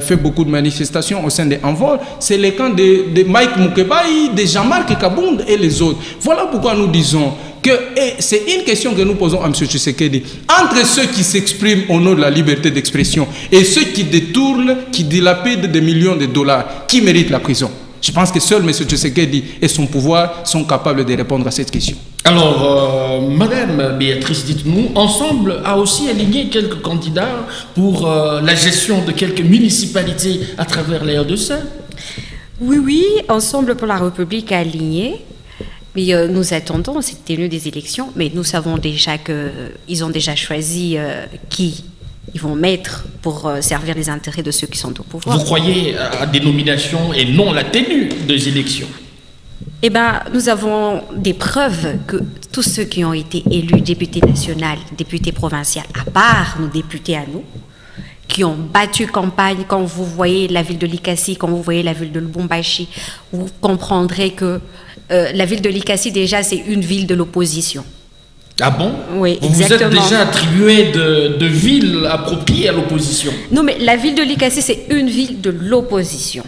fait beaucoup de manifestations au sein des Envols. C'est le cas de Mike Mukebai, de Jean-Marc Kabound et les autres. Voilà pourquoi nous disons que c'est une question que nous posons à M. Tshisekedi. Entre ceux qui s'expriment au nom de la liberté d'expression et ceux qui détournent, qui dilapident des millions de dollars, qui méritent la prison? Je pense que seul M. Tshisekedi et son pouvoir sont capables de répondre à cette question. Alors, Madame Béatrice, dites-nous, Ensemble a aussi aligné quelques candidats pour la gestion de quelques municipalités à travers les RDC. Oui, Ensemble pour la République a aligné. Mais nous attendons cette tenue des élections, mais nous savons déjà qu'ils ont déjà choisi qui ils vont mettre pour servir les intérêts de ceux qui sont au pouvoir. Vous croyez à des nominations et non à la tenue des élections? Eh bien, nous avons des preuves que tous ceux qui ont été élus députés nationaux, députés provinciaux, à part nos députés à nous, qui ont battu campagne, quand vous voyez la ville de Likasi, quand vous voyez la ville de Lubumbashi, vous comprendrez que la ville de Likasi, déjà, c'est une ville de l'opposition. Ah bon? Oui, vous exactement. Vous êtes déjà attribué de villes appropriées à l'opposition. Non, mais la ville de Likasi, c'est une ville de l'opposition.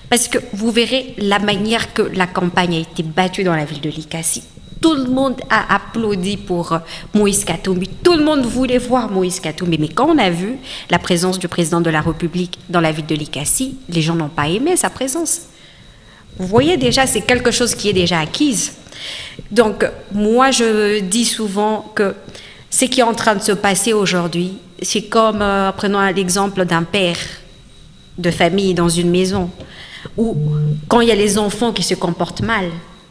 Parce que vous verrez la manière que la campagne a été battue dans la ville de Likasi. Tout le monde a applaudi pour Moïse Katumbi. Tout le monde voulait voir Moïse Katumbi. Mais quand on a vu la présence du président de la République dans la ville de Likasi, les gens n'ont pas aimé sa présence. Vous voyez déjà, c'est quelque chose qui est déjà acquise. Donc, moi, je dis souvent que ce qui est en train de se passer aujourd'hui, c'est comme, prenons l'exemple d'un père de famille dans une maison, où quand il y a les enfants qui se comportent mal,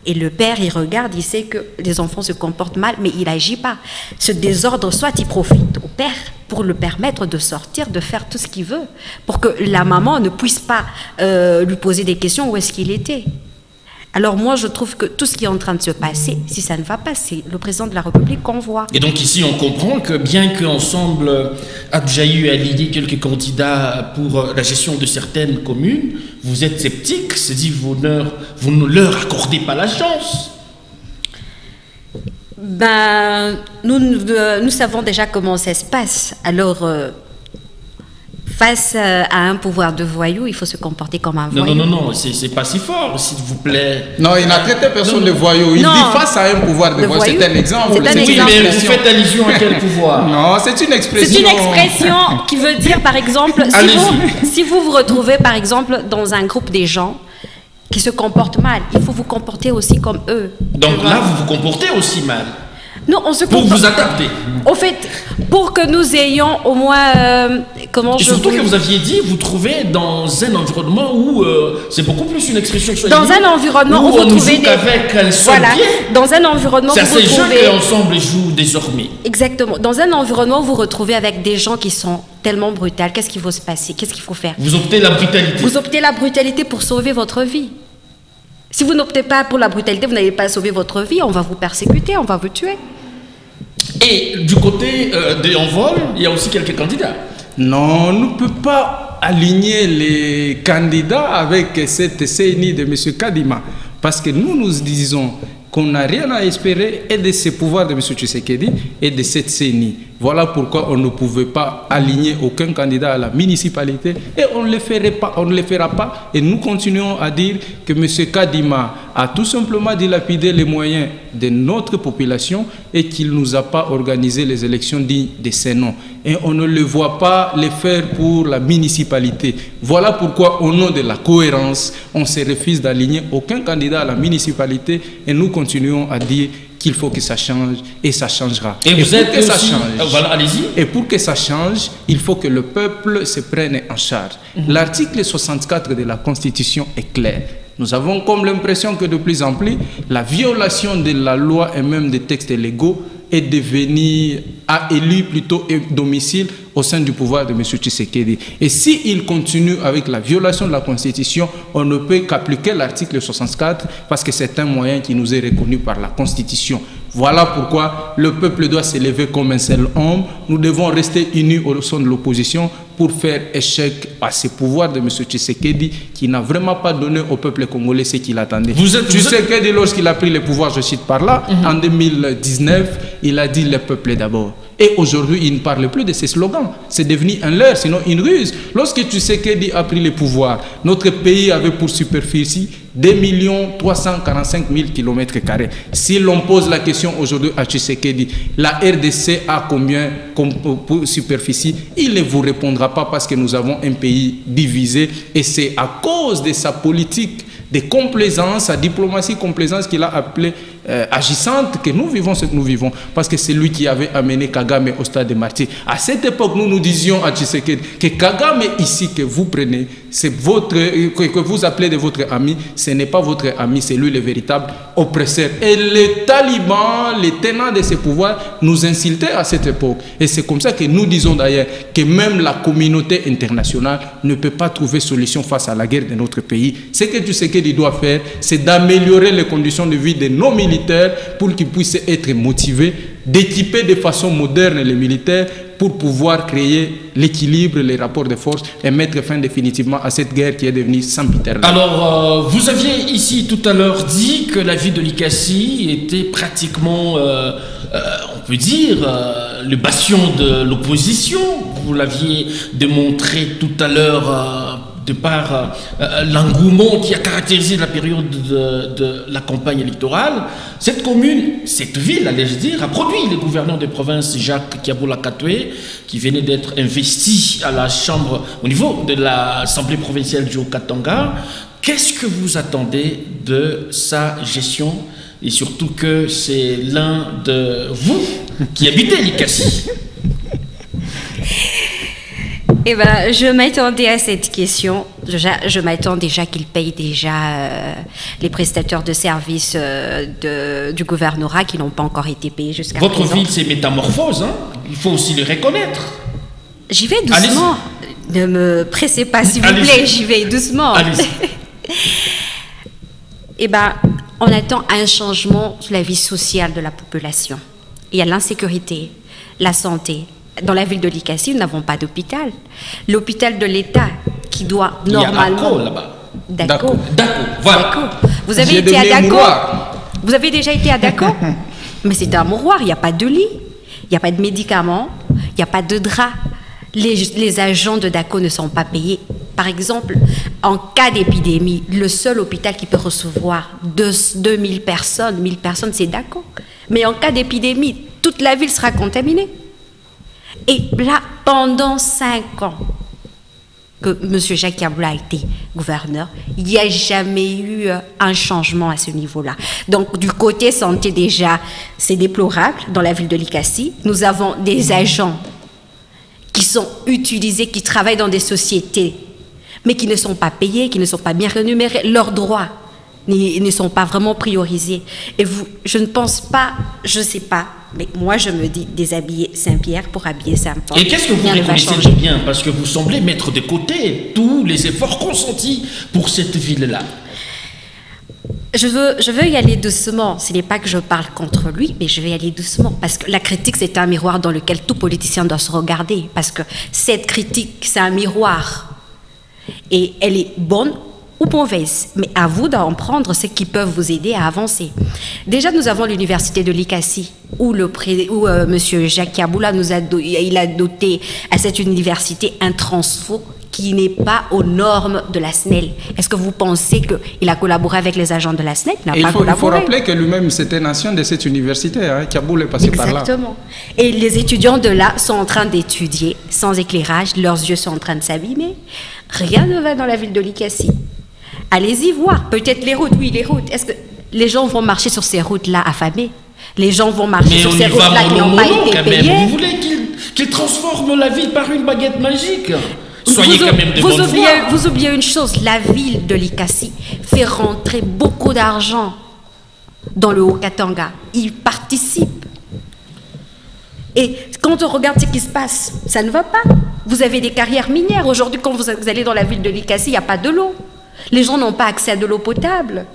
et le père, il regarde, il sait que les enfants se comportent mal, mais il n'agit pas. Ce désordre, soit il profite au père pour le permettre de sortir, de faire tout ce qu'il veut, pour que la maman ne puisse pas lui poser des questions où est-ce qu'il était. Alors moi, je trouve que tout ce qui est en train de se passer, si ça ne va pas, c'est le président de la République qu'on voit. Et donc ici, on comprend que bien qu'Ensemble a déjà eu à aligner quelques candidats pour la gestion de certaines communes, vous êtes sceptique, c'est-à-dire vous ne leur accordez pas la chance. Ben, nous savons déjà comment ça se passe. Alors, face à un pouvoir de voyou, il faut se comporter comme un voyou. Non, c'est pas si fort, s'il vous plaît. Non, il n'a traité personne de voyou. Il dit face à un pouvoir de voyou. C'est un exemple. C'est un exemple. Oui, mais vous faites allusion à quel pouvoir? Non, c'est une expression. C'est une expression qui veut dire, par exemple, si vous vous retrouvez, par exemple, dans un groupe des gens qui se comportent mal, il faut vous comporter aussi comme eux. Donc là, vous vous comportez aussi mal. Non, on se pour vous adapter. Au fait, pour que nous ayons au moins... Et surtout que vous aviez dit, vous trouvez dans un environnement où c'est beaucoup plus une expression que dans un environnement où vous trouvez des... avec un seul pied. Dans un environnement où vous trouvez... C'est assez Ensemble joue désormais. Exactement. Dans un environnement où vous retrouvez avec des gens qui sont tellement brutaux, qu'est-ce qu'il faut se passer? Qu'est-ce qu'il faut faire? Vous optez la brutalité. Vous optez la brutalité pour sauver votre vie. Si vous n'optez pas pour la brutalité, vous n'allez pas sauver votre vie, on va vous persécuter, on va vous tuer. Et du côté des Envols, il y a aussi quelques candidats. Non, on ne peut pas aligner les candidats avec cette CENI de M. Kadima. Parce que nous disons qu'on n'a rien à espérer et de ce pouvoir de M. Tshisekedi et de cette CENI. Voilà pourquoi on ne pouvait pas aligner aucun candidat à la municipalité et on ne le fera pas. Et nous continuons à dire que M. Kadima a tout simplement dilapidé les moyens de notre population et qu'il ne nous a pas organisé les élections dignes de ses noms. Et on ne le voit pas les faire pour la municipalité. Voilà pourquoi, au nom de la cohérence, on se refuse d'aligner aucun candidat à la municipalité et nous continuons à dire qu'il faut que ça change et ça changera. Et vous êtes aussi... Voilà, allez-y. Et pour que ça change, il faut que le peuple se prenne en charge. L'article 64 de la Constitution est clair. Nous avons comme l'impression que de plus en plus, la violation de la loi et même des textes légaux est devenue, a élu plutôt domicile au sein du pouvoir de M. Tshisekedi. Et s'il continue avec la violation de la Constitution, on ne peut qu'appliquer l'article 64 parce que c'est un moyen qui nous est reconnu par la Constitution. Voilà pourquoi le peuple doit s'élever comme un seul homme. Nous devons rester unis au sein de l'opposition pour faire échec à ce pouvoir de M. Tshisekedi qui n'a vraiment pas donné au peuple congolais ce qu'il attendait. Tshisekedi, lorsqu'il a pris le pouvoir, je cite par là, en 2019, il a dit le peuple d'abord. Et aujourd'hui, il ne parle plus de ces slogans. C'est devenu un leurre, sinon une ruse. Lorsque Tshisekedi a pris le pouvoir, notre pays avait pour superficie 2 345 000 km². Si l'on pose la question aujourd'hui à Tshisekedi, la RDC a combien pour superficie? Il ne vous répondra pas parce que nous avons un pays divisé et c'est à cause de sa politique de complaisance, sa diplomatie complaisance qu'il a appelée agissante que nous vivons ce que nous vivons. Parce que c'est lui qui avait amené Kagame au stade de martyrs. À cette époque, nous disions à Tshisekedi que Kagame ici que vous prenez, c'est que vous appelez de votre ami, ce n'est pas votre ami, c'est lui le véritable oppresseur. Et les talibans, les tenants de ce pouvoir, nous insultaient à cette époque. Et c'est comme ça que nous disons d'ailleurs que même la communauté internationale ne peut pas trouver solution face à la guerre de notre pays. Ce que Tshisekedi doit faire, c'est d'améliorer les conditions de vie de nos militaires pour qu'ils puissent être motivés, d'équiper de façon moderne les militaires pour pouvoir créer l'équilibre, les rapports de force et mettre fin définitivement à cette guerre qui est devenue sempiternelle. Alors, vous aviez ici tout à l'heure dit que la ville de Likasi était pratiquement, on peut dire, le bastion de l'opposition. Vous l'aviez démontré tout à l'heure de par l'engouement qui a caractérisé la période de la campagne électorale. Cette commune, cette ville, allais-je dire, a produit le gouverneur de province Jacques Kiaboula Katoué, qui venait d'être investi à la chambre, au niveau de l'Assemblée provinciale du Haut-Katanga. Qu'est-ce que vous attendez de sa gestion? Et surtout que c'est l'un de vous qui habitez Likasi. Eh ben, je m'attendais à cette question. Je m'attends déjà qu'ils payent déjà les prestataires de services du gouvernorat qui n'ont pas encore été payés jusqu'à présent. Votre ville, c'est métamorphose, hein? Il faut aussi le reconnaître. J'y vais doucement. Ne me pressez pas, s'il vous plaît. J'y vais doucement. Eh ben, on attend un changement sur la vie sociale de la population. Il y a l'insécurité, la santé. Dans la ville de Likasi, nous n'avons pas d'hôpital. L'hôpital de l'État qui doit normalement... Il y a là-bas. Dako. Voilà. Vous avez été à Dako? Vous avez déjà été à Dako? Mais c'est un mouroir, il n'y a pas de lit, il n'y a pas de médicaments, il n'y a pas de draps. Les agents de Dako ne sont pas payés. Par exemple, en cas d'épidémie, le seul hôpital qui peut recevoir 2000 personnes, 1000 personnes, c'est Dako. Mais en cas d'épidémie, toute la ville sera contaminée. Et là, pendant 5 ans que M. Jacques Kiaboula a été gouverneur, il n'y a jamais eu un changement à ce niveau-là. Donc, du côté santé, déjà, c'est déplorable dans la ville de Likasi. Nous avons des agents qui sont utilisés, qui travaillent dans des sociétés, mais qui ne sont pas payés, qui ne sont pas bien rémunérés. Leurs droits ne sont pas vraiment priorisés. Et vous, je ne pense pas, je ne sais pas, mais moi, je me dis déshabiller Saint-Pierre pour habiller Saint-Paul. Et qu'est-ce que vous reconnaissez de bien? Parce que vous semblez mettre de côté tous les efforts consentis pour cette ville-là. Je veux y aller doucement. Ce n'est pas que je parle contre lui, mais je vais y aller doucement. Parce que la critique, c'est un miroir dans lequel tout politicien doit se regarder. Parce que cette critique, c'est un miroir. Et elle est bonne ou mauvaise, mais à vous d'en prendre ce qui peuvent vous aider à avancer. Déjà, nous avons l'université de Likasi, où M. Jacques Kiaboula il a doté à cette université un transfo qui n'est pas aux normes de la SNEL. Est-ce que vous pensez qu'il a collaboré avec les agents de la SNEL? Il faut rappeler que lui-même, c'était un ancien de cette université. Hein, Kiaboula est passé par là. Exactement. Et les étudiants de là sont en train d'étudier sans éclairage. Leurs yeux sont en train de s'abîmer. Rien ne va dans la ville de Likasi. Allez-y voir. Peut-être les routes. Oui, les routes. Est-ce que les gens vont marcher sur ces routes-là affamés? Les gens vont marcher sur ces routes-là qui n'ont pas été payés. Vous voulez qu'il transforme la ville par une baguette magique? Soyez quand même de bonne foi. Vous oubliez une chose, la ville de Likasi fait rentrer beaucoup d'argent dans le Haut-Katanga. Il participe. Et quand on regarde ce qui se passe, ça ne va pas. Vous avez des carrières minières. Aujourd'hui, quand vous allez dans la ville de Likasi, il n'y a pas de l'eau. Les gens n'ont pas accès à de l'eau potable.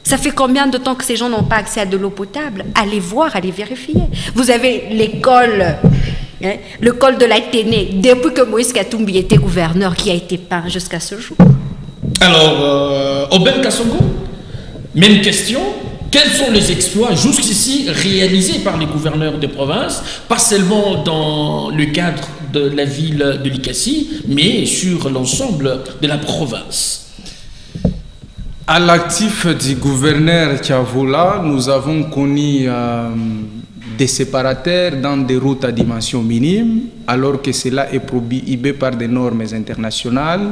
Ça fait combien de temps que ces gens n'ont pas accès à de l'eau potable? Allez voir, allez vérifier. Vous avez l'école, hein, le col de l'Aïténé, depuis que Moïse Katumbi était gouverneur, qui a été peint jusqu'à ce jour. Alors, Aubin Kassongo, même question. Quels sont les exploits jusqu'ici réalisés par les gouverneurs de province, pas seulement dans le cadre de la ville de Likasi, mais sur l'ensemble de la province? À l'actif du gouverneur Tiavola, nous avons connu des séparateurs dans des routes à dimension minime, alors que cela est prohibé par des normes internationales.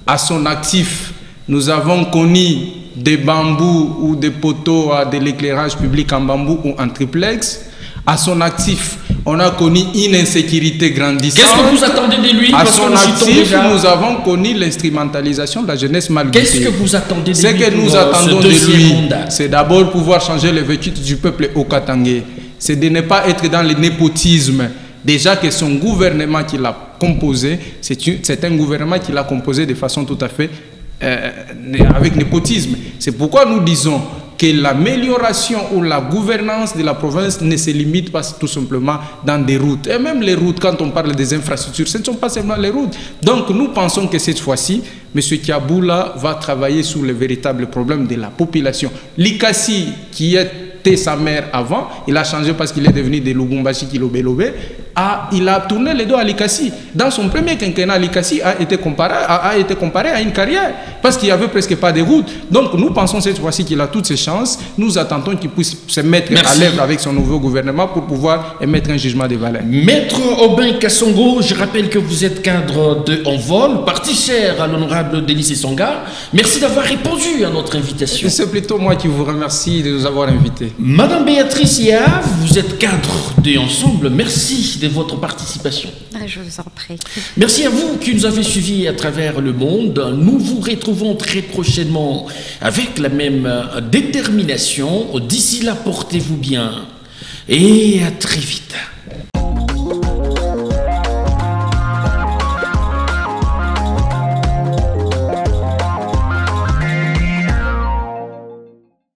À son actif, nous avons connu des bambous ou des poteaux de l'éclairage public en bambou ou en triplex. À son actif, on a connu une insécurité grandissante. Qu'est-ce que vous attendez de lui? À son actif, nous avons connu l'instrumentalisation de la jeunesse mal guidée. Qu'est-ce que vous attendez de lui? Ce que nous attendons de lui, c'est d'abord pouvoir changer les vertus du peuple au Katangé. C'est de ne pas être dans le népotisme. Déjà que son gouvernement qui l'a composé, c'est un gouvernement qui l'a composé de façon tout à fait avec népotisme. C'est pourquoi nous disons que l'amélioration ou la gouvernance de la province ne se limite pas tout simplement dans des routes. Et même les routes, quand on parle des infrastructures, ce ne sont pas seulement les routes. Donc nous pensons que cette fois-ci, M. Tiaboula va travailler sur les véritables problèmes de la population. Likasi, qui était sa mère avant, il a changé parce qu'il est devenu de Lubumbashi Kilobé-Lobé, il a tourné les dos à Likasi. Dans son premier quinquennat, Likasi a été comparé à une carrière parce qu'il n'y avait presque pas de route. Donc nous pensons cette fois-ci qu'il a toutes ses chances. Nous attendons qu'il puisse se mettre à l'œuvre avec son nouveau gouvernement pour pouvoir émettre un jugement de valeur. Maître Aubin Kassongo, je rappelle que vous êtes cadre de Envol, parti cher à l'honorable Denis Essanga. Merci d'avoir répondu à notre invitation. C'est plutôt moi qui vous remercie de nous avoir invités. Madame Béatrice Yave, vous êtes cadre de Ensemble. Merci de votre participation. Je vous en prie. Merci à vous qui nous avez suivis à travers le monde. Nous vous retrouvons très prochainement avec la même détermination. D'ici là, portez-vous bien et à très vite.